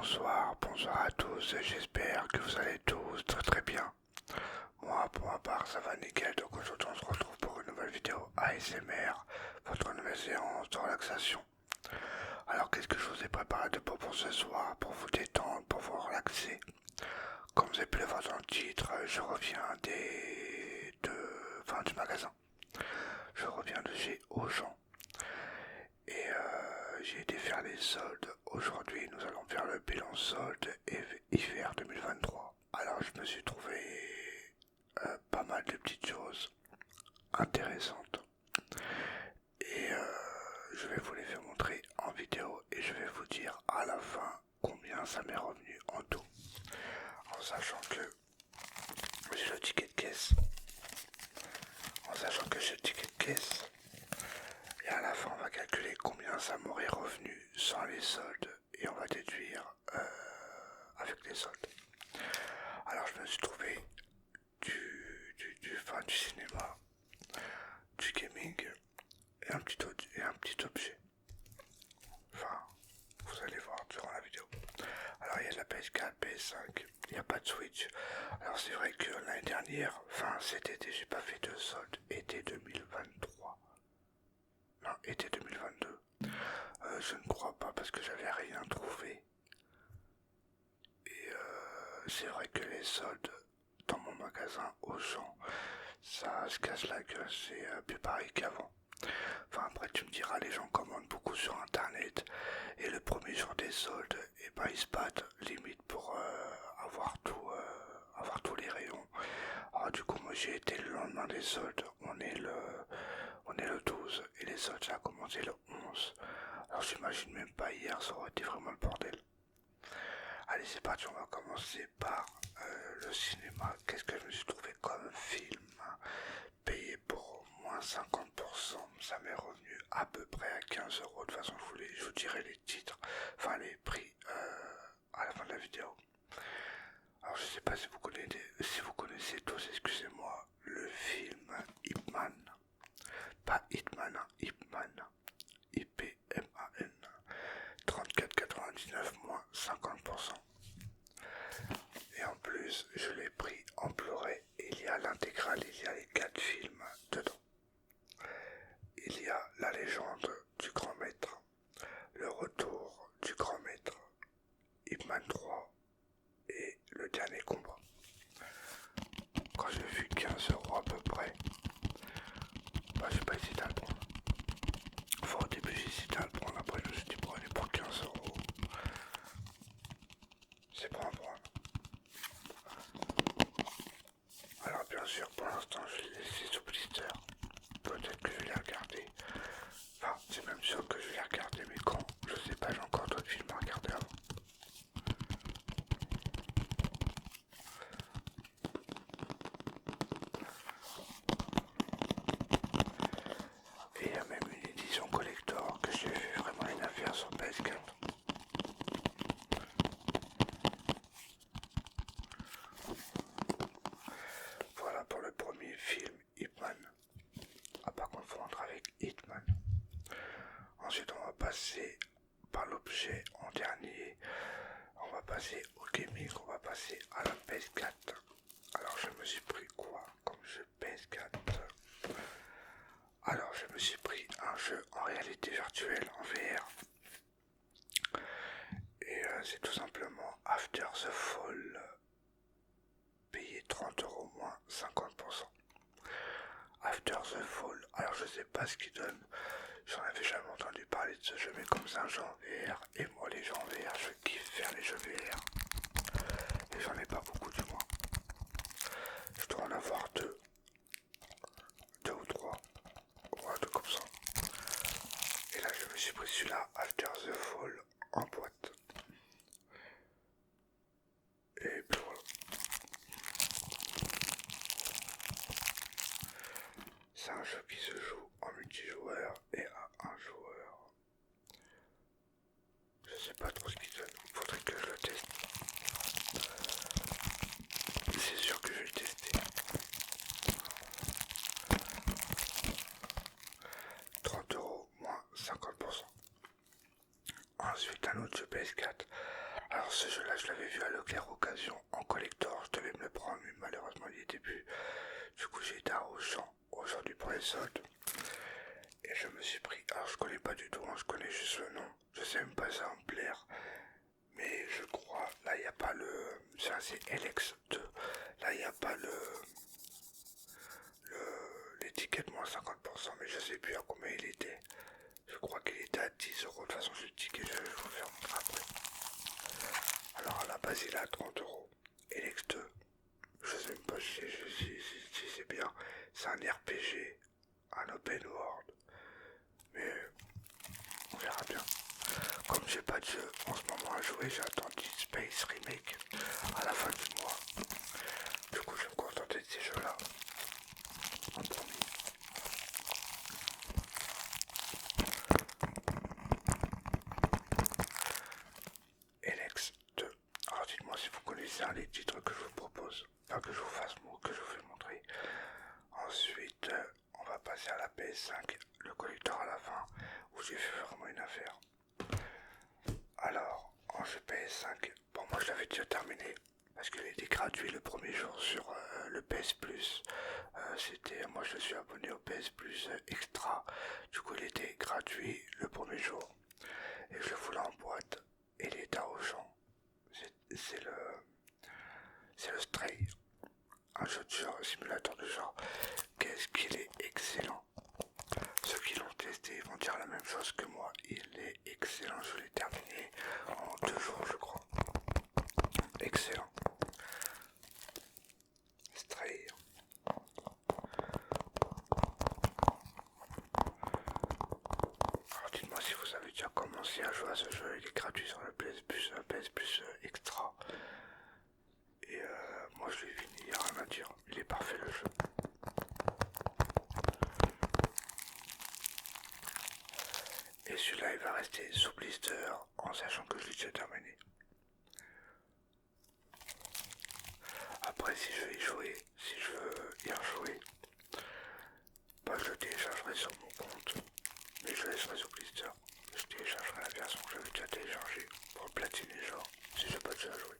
bonsoir à tous, j'espère que vous allez tous très très bien. Moi, pour ma part, ça va nickel, donc aujourd'hui on se retrouve pour une nouvelle vidéo ASMR, votre nouvelle séance de relaxation. Alors qu'est-ce que je vous ai préparé de beau pour ce soir, pour vous détendre, pour vous relaxer? Comme vous avez pu le voir dans le titre, je reviens du magasin. Je reviens de chez Auchan. Et j'ai été faire les soldes. Aujourd'hui, nous allons faire le bilan solde hiver 2023. Alors, je me suis trouvé pas mal de petites choses intéressantes. Et je vais vous les faire montrer en vidéo et je vais vous dire à la fin combien ça m'est revenu en tout. En sachant que j'ai le ticket de caisse. Et à la fin, on va calculer combien ça m'aurait revenu sans les soldes et on va déduire avec les soldes. Alors, je me suis trouvé du cinéma, du gaming et un petit objet. Enfin, vous allez voir durant la vidéo. Alors, il y a de la PS4, PS5, il n'y a pas de Switch. Alors, c'est vrai que l'année dernière, cet été, j'ai pas fait de solde, été 2023. Non, été 2022. Je ne crois pas parce que j'avais rien trouvé. Et c'est vrai que les soldes dans mon magasin Auchan, ça se casse la gueule, c'est plus pareil qu'avant. Enfin après tu me diras, les gens commandent beaucoup sur internet et le premier jour des soldes, et ben ils se battent limite pour avoir tous les rayons. Alors du coup moi j'ai été le lendemain des soldes, on est le 12 et les soldes ça a commencé le 11. Alors j'imagine même pas hier, ça aurait été vraiment le bordel. Allez c'est parti, on va commencer par le cinéma. Qu'est-ce que je me suis trouvé comme film payé pour au moins 50%, ça m'est revenu à peu près à 15 euros. De toute façon je vous dirai les titres, enfin les prix à la fin de la vidéo. Alors je sais pas si vous connaissez tous, excusez-moi, le film Ip Man. Pas Hitman, hein, Ip Man. IPMAN. 34,99 moins 50%. Et en plus, je l'ai pris en Blu-ray. Il y a l'intégrale, il y a les 4 films dedans. Il y a La légende du grand maître, Le retour du grand maître, Ip Man 3 et Le dernier combat. Quand j'ai vu 15 euros à peu près, j'ai pas hésité à le prendre. Enfin, au début j'ai hésité à le prendre, après je me suis dit bon allez, pour 15 euros, c'est pas un prendre. Alors bien sûr pour l'instant je l'ai laissé sous blister. Peut-être que je vais les regarder. Enfin c'est même sûr que je vais les regarder, mais quand je sais pas, j'ai encore d'autres films à regarder avant. Et il y a même une édition collector que j'ai vu vraiment une affaire sur PS4. Voilà pour le premier film Hitman. À pas confondre avec Hitman. Ensuite on va passer par l'objet en dernier. On va passer au gaming, on va passer à la PS4. Alors je me suis pris quoi comme jeu PS4? Alors je me suis pris un jeu en réalité virtuelle, en VR. Et c'est tout simplement After the Fall. Payé 30 euros moins 50%. After the Fall. Alors je sais pas ce qu'il donne. J'en avais jamais entendu parler de ce jeu, mais comme c'est un jeu en VR, et moi les jeux en VR, je kiffe faire les jeux VR. Et j'en ai pas beaucoup du moins. Je dois en avoir deux ou trois. Ouais, deux comme ça. Et là je me suis pris celui-là, After the Fall, en boîte. Et puis voilà. C'est un jeu qui se joue en multijoueur et à un joueur. Je sais pas trop ce qu'il donne, faudrait que je le teste. C'est sûr que je vais le tester. 30 euros moins 50%. Ensuite un autre jeu PS4. Alors ce jeu-là, je l'avais vu à Leclerc Occasion en collector. Je devais me le prendre, mais malheureusement, il n'y était plus. Du coup, j'ai été à Auchan aujourd'hui pour les soldes. Et je me suis pris. Alors, je connais pas du tout, hein, je connais juste le nom. Je sais même pas si ça va me plaire. Mais je crois, là, il n'y a pas le. C'est LX2. Là, il n'y a pas l'étiquette moins 50%, mais je sais plus à combien il était. Je crois qu'il était à 10 euros. De toute façon, je le ticket, je vais vous faire montrer après. Alors, à la base, il est à 30 euros. LX2, je sais même pas si c'est bien. C'est un RPG, un open world. Mais on verra bien. Comme j'ai pas de jeu en ce moment à jouer, j'attends Dead Space Remake à la fin du mois. Du coup, je vais me contenter de ces jeux-là. En premier. LX2. Alors dites-moi si vous connaissez un des titres que je vous propose. Enfin que je vous fasse que je vous fais montrer. Ensuite, on va passer à la PS5, le collector à la fin, où j'ai fait vraiment une affaire. Alors, en jeu PS5, bon moi je l'avais déjà terminé, parce qu'il était gratuit le premier jour sur le PS Plus. Moi je suis abonné au PS Plus Extra, du coup il était gratuit le premier jour. Et je le voulais en boîte, et il était à Auchan. C'est le Stray, un jeu de genre, un simulateur de genre. Qu'est-ce qu'il est excellent. Ceux qui l'ont testé vont dire la même chose que moi. Il est excellent, je l'ai terminé en 2 jours je crois. Excellent. Stray. Alors dites-moi si vous avez déjà commencé à jouer à ce jeu, il est gratuit sur le PS Plus Extra. Et moi je l'ai fini, il n'y a rien à dire, il est parfait le jeu. Et celui-là il va rester sous blister en sachant que je l'ai déjà terminé. Après si je veux y jouer, si je veux y rejouer, bah je le téléchargerai sur mon compte, mais je laisserai sous blister. Je téléchargerai la version que j'avais déjà téléchargée pour le platiner genre, si j'ai pas de jeu à jouer.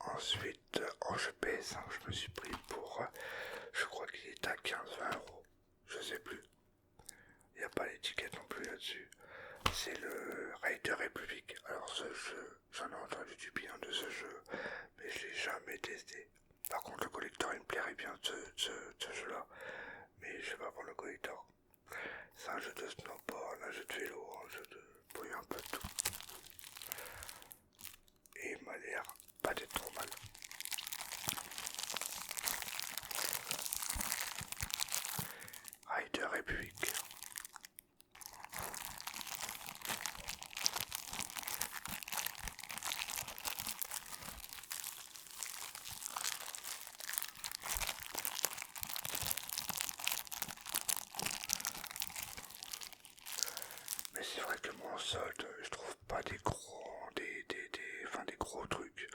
Ensuite, en jeu PS5, je me suis pris pour, je crois qu'il est à 15-20 euros, je sais plus. Il n'y a pas l'étiquette non plus là-dessus. C'est le Raider Republic. Alors ce jeu, j'en ai entendu du bien de ce jeu, mais je l'ai jamais testé. Par contre le collector il me plairait bien ce jeu-là, mais je vais pas prendre le collector. C'est un jeu de snowboard, un jeu de vélo, un jeu de... oui, un peu de tout. Et il m'a l'air pas d'être trop mal. Raider Republic. Mais c'est vrai que moi en solde, je trouve pas des gros trucs.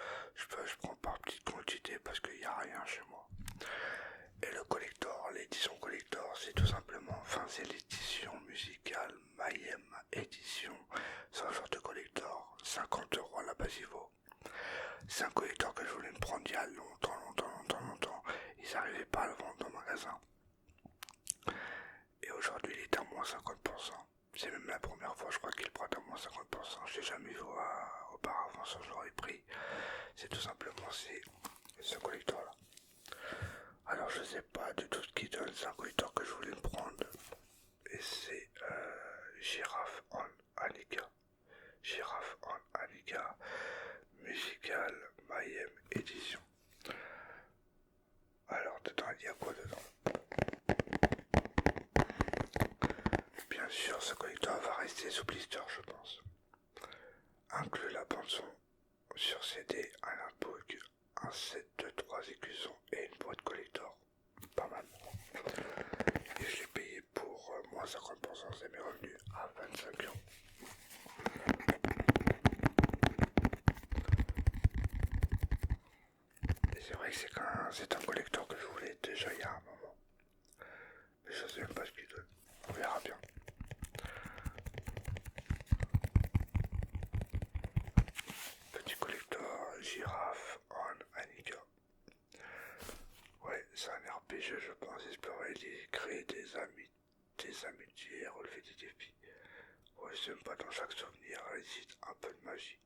Je prends par petite quantité parce qu'il n'y a rien chez moi. Et le collector, l'édition collector, c'est tout simplement, c'est l'édition musicale Mayhem édition. C'est un genre de collector, 50 euros à la base il vaut. C'est un collector que je voulais me prendre il y a longtemps. Ils n'arrivaient pas à le vendre dans le magasin. Et aujourd'hui il est à moins 50%. C'est même la première fois je crois qu'il prend à moins 50%. Je l'ai jamais vu auparavant ce genre de prix. C'est tout simplement ce collector là. Alors je sais pas du tout ce qui donne, c'est un collector que je voulais me prendre. Et c'est Giraffe on Anika. Giraffe on Anika. Musical Mayhem édition. Alors dedans il y a quoi dedans? Bien sûr ce collector va rester sous blister je pense. Inclut la bande son sur CD, un artbook, un set de 3 écussons et une boîte collector. Pas mal. Et je l'ai payé pour moins 50%, c'est mes revenus à 25 euros. Et c'est vrai que c'est un collector que je voulais déjà il y a un moment. Mais je sais même pas ce qu'il donne. On verra bien. Giraffe en Annika. Ouais, c'est un RPG, je pense. Explorer, créer des amitiés, relever des défis. Ouais, j'aime pas dans chaque souvenir, réside un peu de magie.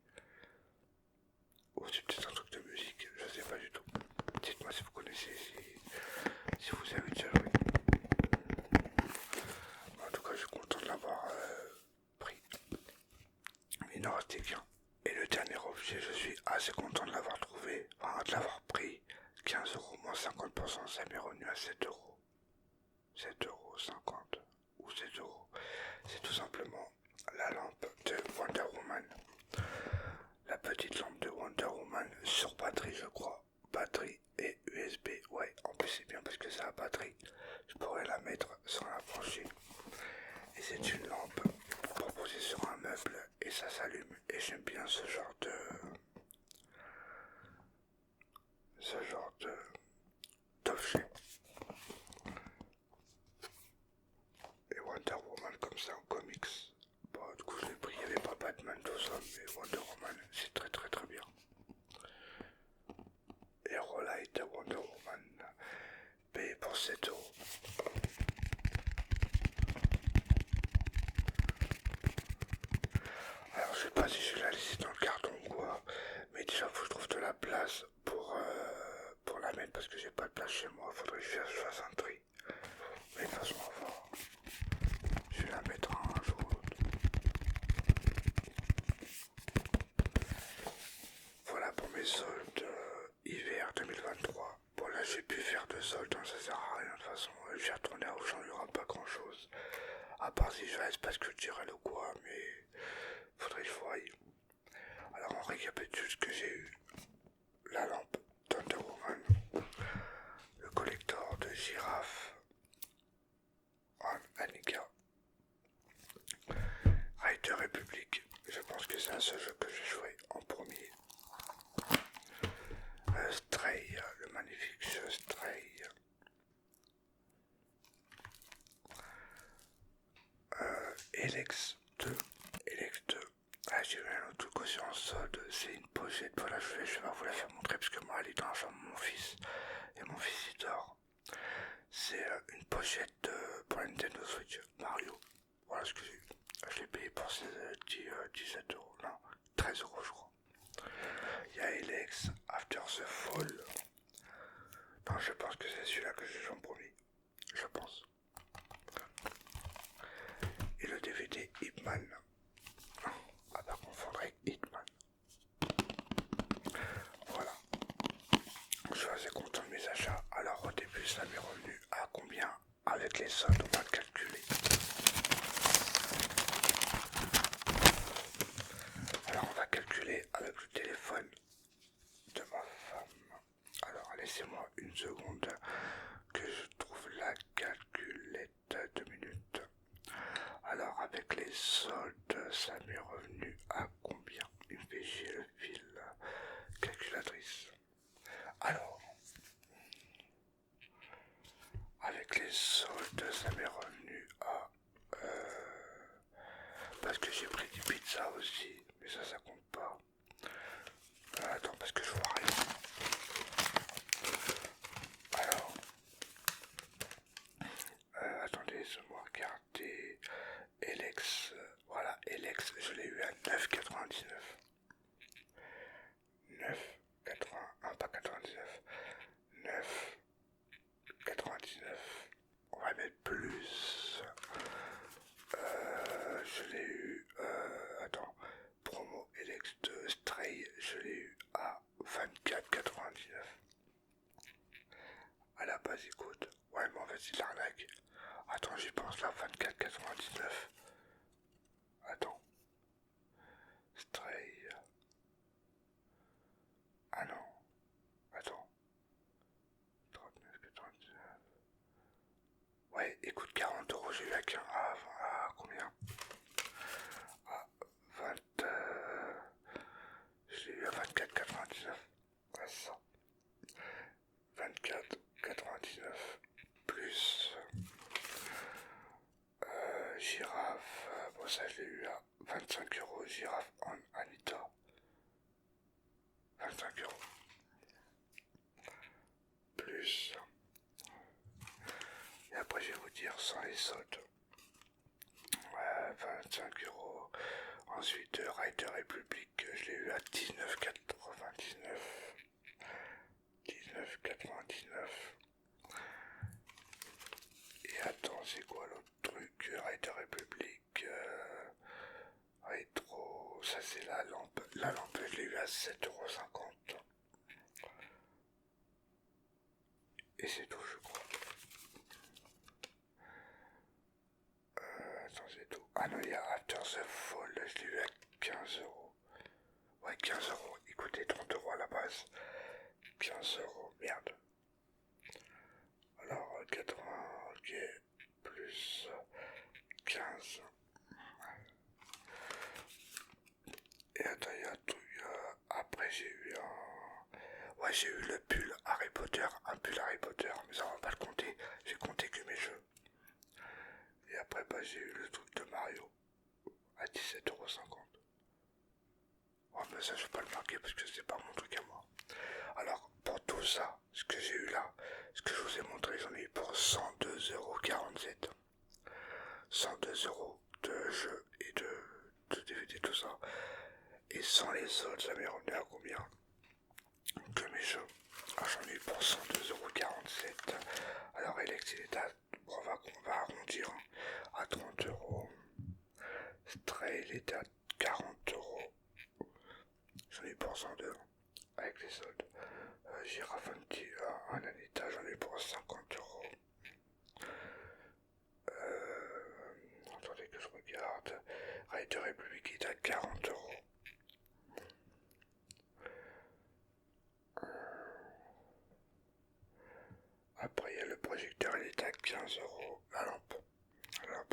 Ou c'est peut-être un truc de musique, je sais pas du tout. Dites-moi si vous connaissez, si vous avez déjà joué. En tout cas, je suis content de l'avoir pris. Il n'en restait qu'un. Et le dernier objet, je suis assez content de l'avoir trouvé, enfin de l'avoir pris. 15 € moins 50%, ça m'est revenu à 7 €. 7,50 € ou 7 €. C'est tout simplement la lampe de Wonder Woman. La petite lampe de Wonder Woman sur batterie, je crois. Batterie et USB. Ouais, en plus c'est bien parce que c'est la batterie. Je pourrais la mettre sans la brancher. Et c'est une lampe proposée sur un meuble et ça s'allume. Et j'aime bien ce genre d'objet. Et Wonder Woman comme ça en comics. Bon, du coup je l'ai pris, il n'y avait pas Batman tout ça, mais Wonder Woman c'est très très très bien. Hero Light Wonder Woman, payé pour 7 €. Alors je sais pas si je vais la laisser dans le carton ou quoi, mais déjà faut que je trouve de la place pour la mettre parce que j'ai pas de place chez moi, faudrait que je fasse un tri. Mais de toute façon je vais la mettre un jour ou l'autre. Voilà pour mes soldes hiver 2023. Bon là j'ai pu faire de soldes, hein, ça sert à rien de toute façon, je vais retourner à Auchan, il n'y aura pas grand chose. À part si je reste parce que je dirais le quoi, mais faudrait que je voie. Alors on récapitule ce que j'ai eu. La lampe Thunder Woman, le collector de girafe en Annika, Rider Republic, je pense que c'est un seul jeu que j'ai joué en premier. Stray, le magnifique jeu Stray. Elex 2. Elex 2. Ah, j'ai eu un autre truc aussi en solde, c'est une pochette, voilà, je vais vous la faire montrer parce que moi elle est dans la chambre de mon fils et mon fils il dort. C'est une pochette pour la Nintendo Switch Mario. Voilà ce que j'ai eu. Je l'ai payé pour 17 €, non, 13 € je crois. Il y a Elex After the Fall. Non, je pense que c'est celui-là que j'ai joué en premier. Je pense. Et le DVD Hitman. À pas confondre avec Hitman. Voilà. Je suis assez content de mes achats. Alors au début ça m'est revenu à combien? Avec les soldes on va le calculer. Alors on va calculer avec le téléphone de ma femme. Alors laissez-moi une seconde que je trouve la calculette de minutes. Alors avec les soldes ça m'est revenu à combien? Il me fait chier le fil. Calculatrice. Alors avec les soldes ça m'est revenu à parce que j'ai pris des pizzas aussi, mais ça compte pas. Attends, parce que je vois rien. Alors, attendez, laissez-moi regarder. Elex, voilà, Elex, je l'ai eu à 9,99. 9,81, pas 99. 9,99. On va mettre plus. Je l'ai eu, attends, promo Elex de Stray, je l'ai eu à 24,99. À la base, écoute, ouais, mais en fait, c'est de l'arnaque. Attends, j'y pense là, 24,99. Attends, Stray. Ah non, attends, 39,99. Ouais, écoute, 40 €, j'ai eu à combien? À 20. J'ai eu à 24,99. Ouais, ça. 24,99 plus girafe. Bon, ça, je l'ai eu à 25 €. Girafe en Anita. 25 dire sans les soldes. 25 euros. Ensuite, Rider Republic, je l'ai eu à 19,99. 19,99. Et attends, c'est quoi l'autre truc? Rider Republic, rétro, ça c'est la lampe. La lampe, je l'ai eu à 7,50 €. Et c'est tout, je crois. Attends, c'est tout. Ah non, il y a After the Fall, je l'ai eu à 15 €. Ouais, 15 €. Écoutez, 30 € à la base. 15 €, merde. Alors, 80, ok, plus 15. Et attends, il y a tout. Après, j'ai eu un... Ouais, j'ai eu le pull Harry Potter. Un pull Harry Potter, mais ça on va pas le compter. J'ai compté que mes jeux. Et après, bah, j'ai eu le truc de Mario à 17,50 €. Ouais, mais ça, je vais pas le marquer parce que c'est pas mon truc à moi. Alors, pour tout ça, ce que j'ai eu là, ce que je vous ai montré, j'en ai eu pour 102,47 €. 102 € de jeux et de DVD, tout ça. Et sans les soldes, ça m'est revenu à combien? Que mes jeux. Alors, j'en ai eu pour 102,47 €. Alors, Alex, il est à... on va arrondir à 30 €. Stray, il était à 40 €. J'en ai eu pour 102 avec les soldes. Girafe un Anita, j'en ai eu pour 50 €. Attendez que je regarde. Rider Republic est à 40 €. Après, il y a le projecteur, il est à 15 €. La lampe,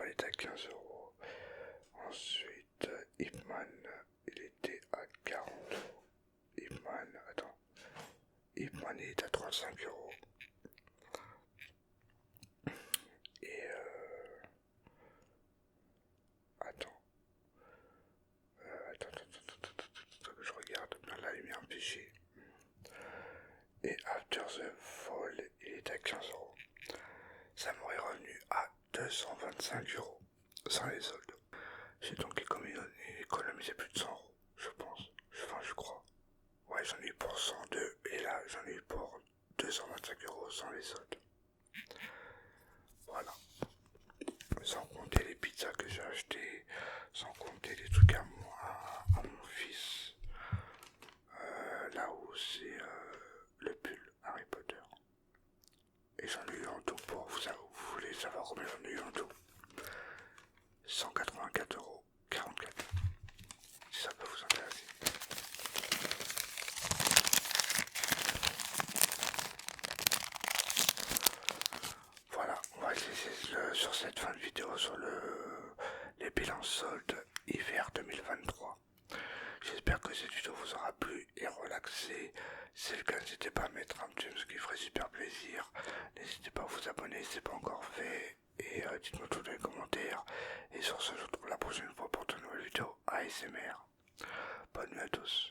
elle est à 15 €. Ensuite, Hipman, il était à 40 €. Hipman, attends. Hipman, il est à 35 €. Et attends. Attends, je regarde bien la lumière PG. Et After the Fall, il est à 15 €. Ça m'aurait revenu à 225 € sans les soldes. J'ai donc économisé plus de 100 €, je pense. Enfin, je crois. Ouais, j'en ai eu pour 102 et là, j'en ai eu pour 225 € sans les soldes. Voilà. Sans compter les pizzas que j'ai achetées, sans compter les trucs à moi, à mon fils. Là où c'est le pull Harry Potter. Et j'en ai eu en tout pour vous voulez savoir combien j'en ai eu en tout? 184,44 €. Si ça peut vous intéresser. Voilà, on va laisser sur cette fin de vidéo sur les bilans soldes hiver 2023. J'espère que cette vidéo vous aura plu et relaxé. Si c'est le cas, n'hésitez pas à mettre un petit ce qui ferait super plaisir. N'hésitez pas à vous abonner si ce n'est pas encore fait. Et dites-moi tout dans les commentaires. Et sur ce, je vous retrouve la prochaine fois pour de nouvelles vidéos ASMR. Bonne nuit à tous.